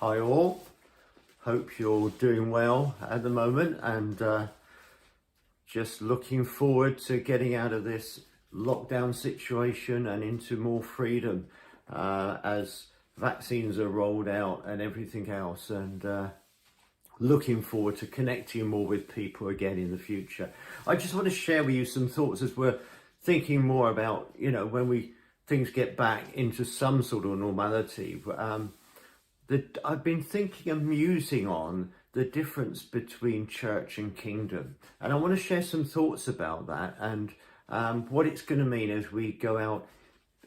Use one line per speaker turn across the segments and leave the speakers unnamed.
Hi all, hope you're doing well at the moment and just looking forward to getting out of this lockdown situation and into more freedom as vaccines are rolled out and everything else, and looking forward to connecting more with people again in the future. I just want to share with you some thoughts as we're thinking more about, when things get back into some sort of normality. I've been thinking and musing on the difference between church and kingdom, and I want to share some thoughts about that and what it's going to mean as we go out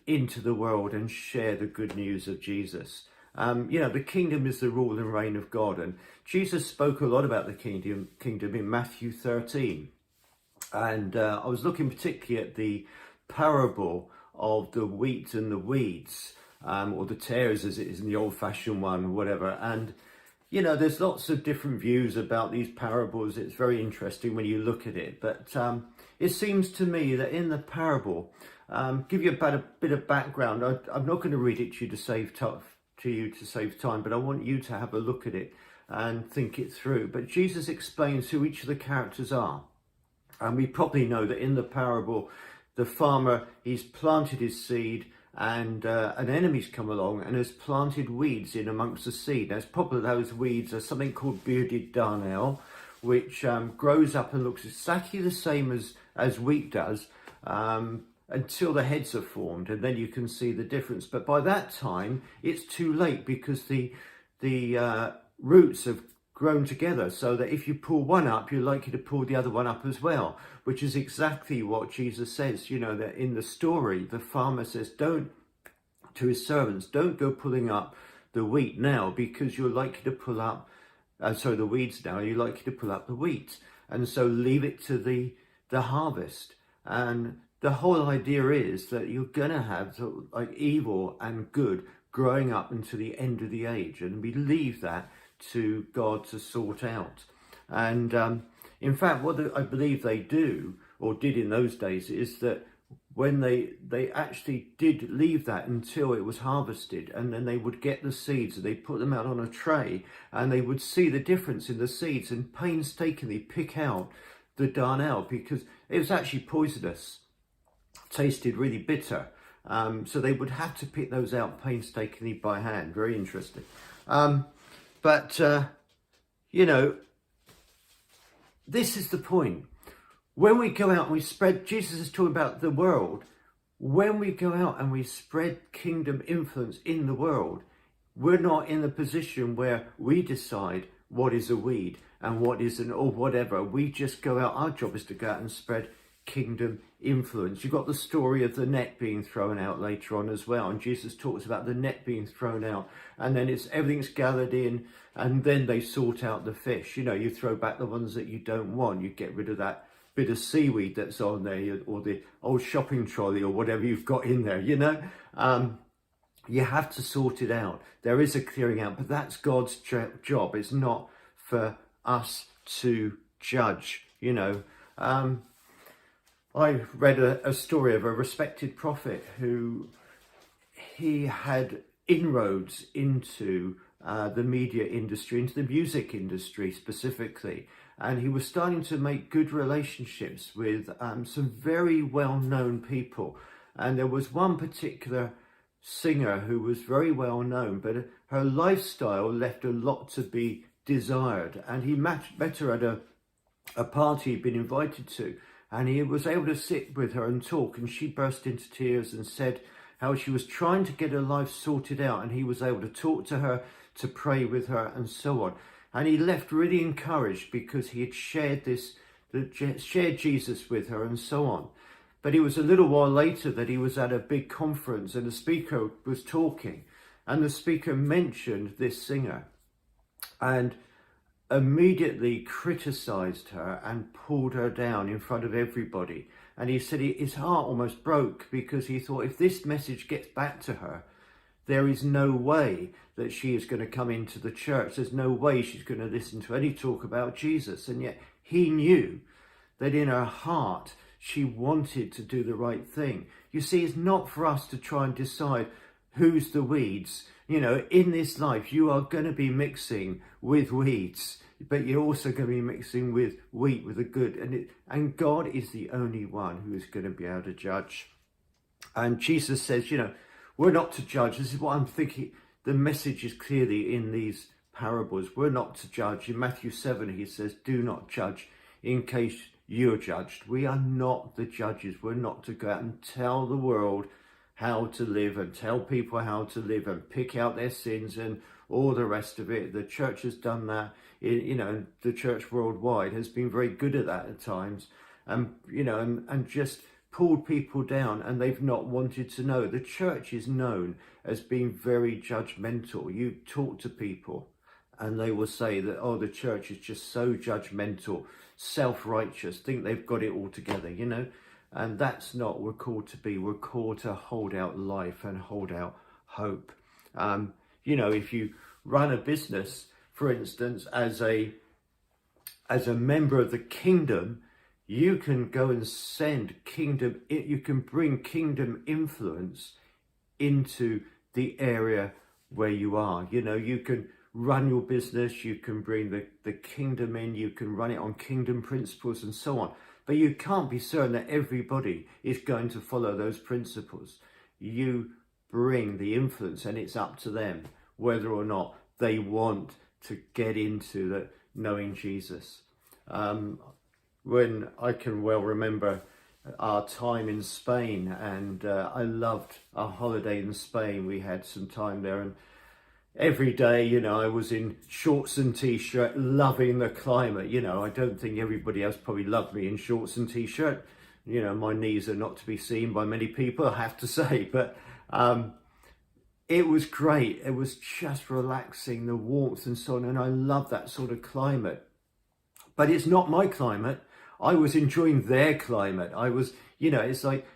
into the world and share the good news of Jesus. The kingdom is the rule and reign of God, and Jesus spoke a lot about the kingdom in Matthew 13, and I was looking particularly at the parable of the wheat and the weeds. Or the tares, as it is in the old-fashioned one, or whatever. And, there's lots of different views about these parables. It's very interesting when you look at it. But it seems to me that in the parable, give you a bit of background. I'm not going to read it to you to save time, but I want you to have a look at it and think it through. But Jesus explains who each of the characters are. And we probably know that in the parable, the farmer, he's planted his seed, and an enemy's come along and has planted weeds in amongst the seed. Now, it's probably those weeds are something called bearded darnel, which grows up and looks exactly the same as wheat does until the heads are formed, and then you can see the difference. But by that time, it's too late because the roots have grown together, so that if you pull one up, you're likely to pull the other one up as well, which is exactly what Jesus says. That in the story, the farmer says, to his servants, don't go pulling up the wheat now, because you're likely to pull up, the weeds now, you're likely to pull up the wheat. And so leave it to the harvest. And the whole idea is that you're going to have like evil and good growing up until the end of the age. And we leave that to God to sort out. And in fact, what I believe they do, or did in those days, is that when they actually did leave that until it was harvested, and then they would get the seeds and they put them out on a tray, and they would see the difference in the seeds and painstakingly pick out the darnel, because it was actually poisonous, tasted really bitter. So they would have to pick those out painstakingly by hand. Very interesting. But this is the point. When we go out and we spread, Jesus is talking about the world. When we go out and we spread kingdom influence in the world, we're not in the position where we decide what is a weed and what isn't, or whatever. We just go out. Our job is to go out and spread kingdom influence. You've got the story of the net being thrown out later on as well, and Jesus talks about the net being thrown out, and then everything's gathered in, and then they sort out the fish. You throw back the ones that you don't want. You get rid of that bit of seaweed that's on there, or the old shopping trolley, or whatever you've got in there. You have to sort it out. There is a clearing out, but that's God's job. It's not for us to judge. I read a story of a respected prophet who he had inroads into the media industry, into the music industry specifically, and he was starting to make good relationships with some very well-known people. And there was one particular singer who was very well known, but her lifestyle left a lot to be desired. And he met her at a party he'd been invited to, and he was able to sit with her and talk, and she burst into tears and said how she was trying to get her life sorted out, and he was able to talk to her, to pray with her, and so on. And he left really encouraged because he had shared Jesus with her and so on. But it was a little while later that he was at a big conference, and the speaker was talking, and the speaker mentioned this singer and immediately criticized her and pulled her down in front of everybody. And he said his heart almost broke, because he thought, if this message gets back to her, there is no way that she is going to come into the church. There's no way she's going to listen to any talk about Jesus. And yet he knew that in her heart, she wanted to do the right thing. You see, it's not for us to try and decide who's the weeds. You know, in this life, you are going to be mixing with weeds, but you're also going to be mixing with wheat, with the good. And God is the only one who is going to be able to judge. And Jesus says, you know, we're not to judge. This is what I'm thinking. The message is clearly in these parables. We're not to judge. In Matthew 7, he says, do not judge in case you're judged. We are not the judges. We're not to go out and tell the world how to live and tell people how to live and pick out their sins and all the rest of it. The church has done that. You know, the church worldwide has been very good at that at times, you know, and just pulled people down, and they've not wanted to know. The church is known as being very judgmental. You talk to people and they will say that, oh, the church is just so judgmental, self-righteous, think they've got it all together, you know. And that's not what we're called to be. We're called to hold out life and hold out hope. You know, if you run a business, for instance, as a member of the kingdom, you can go and you can bring kingdom influence into the area where you are. You know, you can run your business, you can bring the kingdom in, you can run it on kingdom principles and so on. But you can't be certain that everybody is going to follow those principles. You bring the influence, and it's up to them whether or not they want to get into the knowing Jesus. When I can well remember our time in Spain, and I loved our holiday in Spain. We had some time there, and every day, you know, I was in shorts and t-shirt, loving the climate. You know, I don't think everybody else probably loved me in shorts and t-shirt. You know, my knees are not to be seen by many people, I have to say, but it was great. It was just relaxing, the warmth and so on, and I love that sort of climate. But it's not my climate. I was enjoying their climate. I was, you know, it's like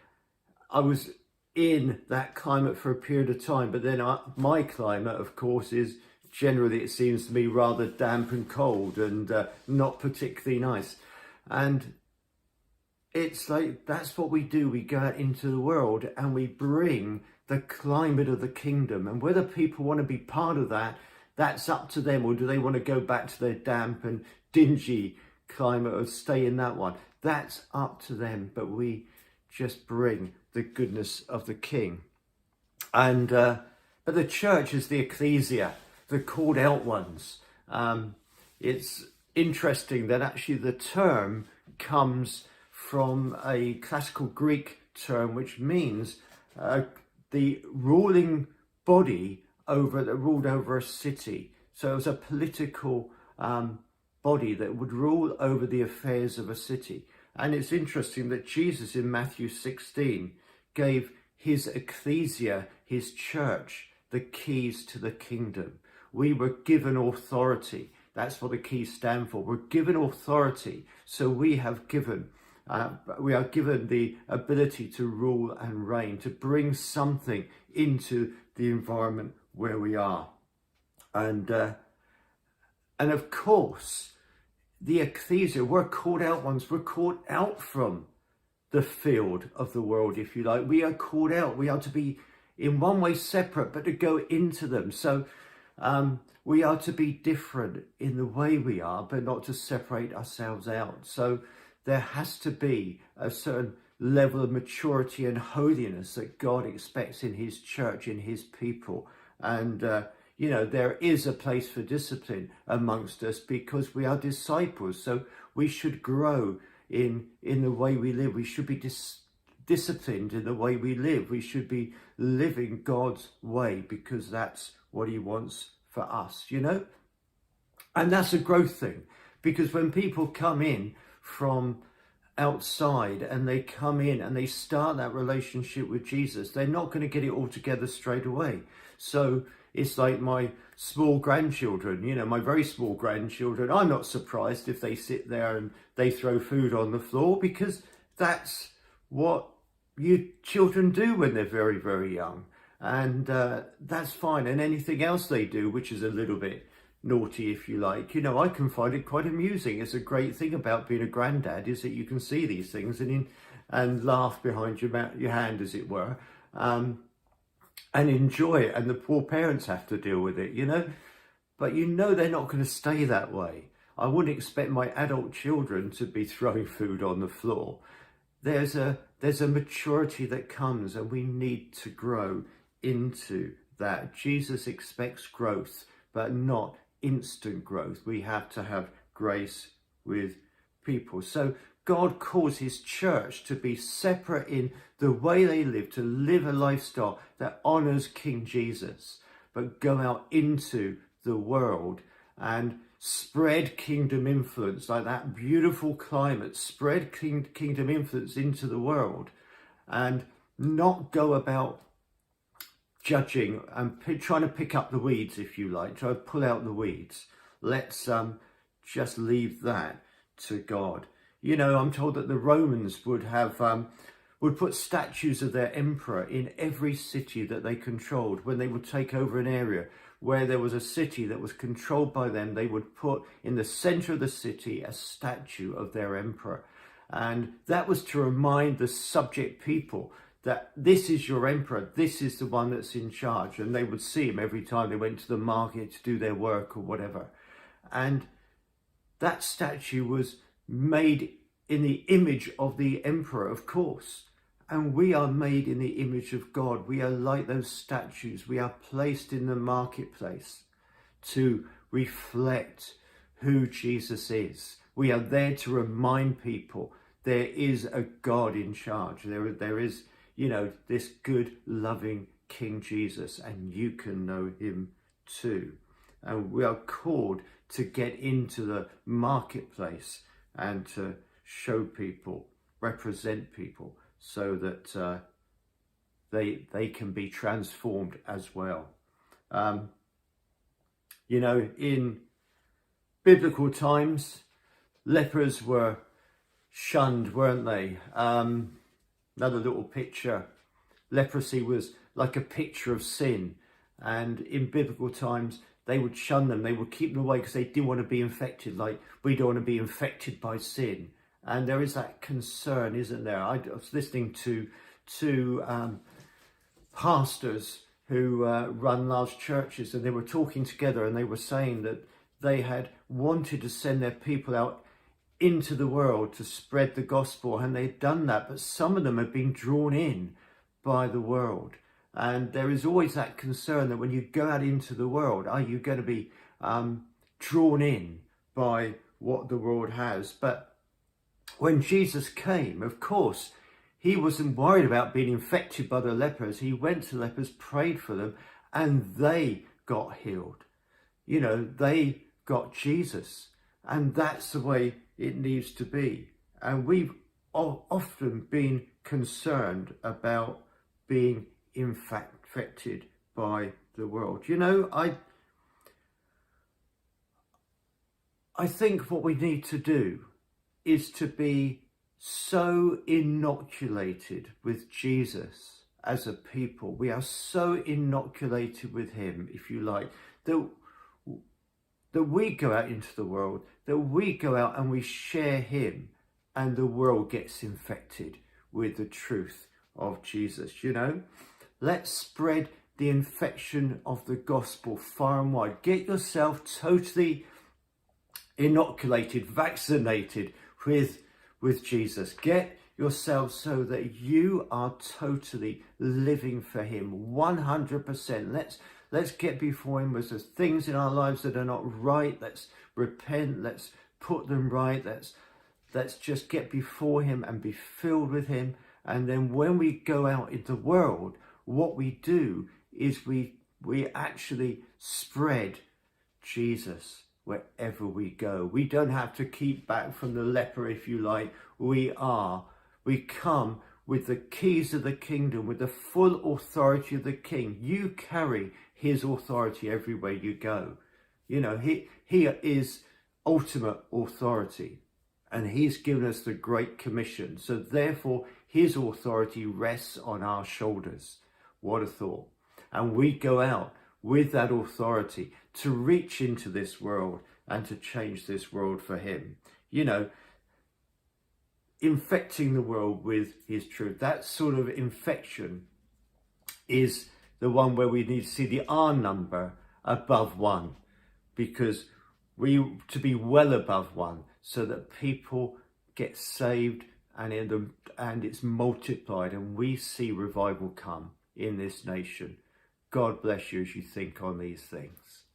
I was in that climate for a period of time, but then my climate, of course, is generally, it seems to me, rather damp and cold and not particularly nice. And it's like, that's what we do. We go out into the world and we bring the climate of the kingdom, and whether people want to be part of that, that's up to them. Or do they want to go back to their damp and dingy climate or stay in that one? That's up to them. But we just bring the goodness of the King. And but the church is the ecclesia, the called out ones. It's interesting that actually the term comes from a classical Greek term, which means the ruling body that ruled over a city. So it was a political body that would rule over the affairs of a city. And it's interesting that Jesus in Matthew 16 gave his ecclesia, his church, the keys to the kingdom. We were given authority. That's what the keys stand for. We're given authority. So we are given the ability to rule and reign, to bring something into the environment where we are. And of course, the ecclesia, we're called out ones. We're called out from the field of the world, if you like. We are called out. We are to be in one way separate, but to go into them. So we are to be different in the way we are, but not to separate ourselves out. So there has to be a certain level of maturity and holiness that God expects in his church, in his people. And you know, there is a place for discipline amongst us because we are disciples. So we should grow in the way we live. We should be disciplined in the way we live. We should be living God's way because that's what he wants for us, you know. And that's a growth thing, because when people come in from outside and they come in and they start that relationship with Jesus, they're not going to get it all together straight away. So it's like my small grandchildren, you know, my very small grandchildren. I'm not surprised if they sit there and they throw food on the floor, because that's what you children do when they're very, very young. And that's fine. And anything else they do, which is a little bit naughty, if you like, you know, I can find it quite amusing. It's a great thing about being a granddad, is that you can see these things and laugh behind your hand, as it were. and enjoy it, and the poor parents have to deal with it, you know. But you know they're not going to stay that way. I wouldn't expect my adult children to be throwing food on the floor. There's a maturity that comes, and we need to grow into that. Jesus expects growth, but not instant growth. We have to have grace with people. So God calls his church to be separate in the way they live, to live a lifestyle that honors King Jesus, but go out into the world and spread kingdom influence, like that beautiful climate, spread kingdom influence into the world, and not go about judging and trying to pick up the weeds, if you like, try to pull out the weeds. Let's just leave that to God. You know, I'm told that the Romans would have would put statues of their emperor in every city that they controlled. When they would take over an area where there was a city that was controlled by them, they would put in the center of the city a statue of their emperor. And that was to remind the subject people that this is your emperor, this is the one that's in charge. And they would see him every time they went to the market to do their work or whatever. And that statue was made in the image of the emperor, of course. And we are made in the image of God. We are like those statues. We are placed in the marketplace to reflect who Jesus is. We are there to remind people there is a God in charge. There is, you know, this good, loving King Jesus, and you can know him too. And we are called to get into the marketplace and to show people, represent people, so that they can be transformed as well. You know, in biblical times, lepers were shunned, weren't they? Another little picture. Leprosy was like a picture of sin. And in biblical times, they would shun them. They would keep them away because they didn't want to be infected. Like, we don't want to be infected by sin. And there is that concern, isn't there? I was listening to pastors who run large churches, and they were talking together, and they were saying that they had wanted to send their people out into the world to spread the gospel, and they'd done that, but some of them had been drawn in by the world. And there is always that concern that when you go out into the world, are you going to be drawn in by what the world has? But when Jesus came, of course, he wasn't worried about being infected by the lepers. He went to lepers, prayed for them, and they got healed. You know, they got Jesus. And that's the way it needs to be. And we've often been concerned about being infected by the world. You know, I think what we need to do is to be so inoculated with Jesus as a people. We are so inoculated with him, if you like, that we go out into the world, that we go out and we share him, and the world gets infected with the truth of Jesus. You know, let's spread the infection of the gospel far and wide. Get yourself totally inoculated, vaccinated with Jesus. Get yourself so that you are totally living for him 100%. Let's get before him with the things in our lives that are not right. Let's repent. Let's put them right. Let's just get before him and be filled with him. And then when we go out in the world, what we do is we actually spread Jesus wherever we go. We don't have to keep back from the leper, if you like. We come with the keys of the kingdom, with the full authority of the king. You carry his authority everywhere you go. You know, he is ultimate authority, and he's given us the Great Commission. So therefore, his authority rests on our shoulders. What a thought. And we go out with that authority to reach into this world and to change this world for him. You know, infecting the world with his truth. That sort of infection is the one where we need to see the R number above 1, because we to be well above 1, so that people get saved and it's multiplied, and we see revival come in this nation. God bless you as you think on these things.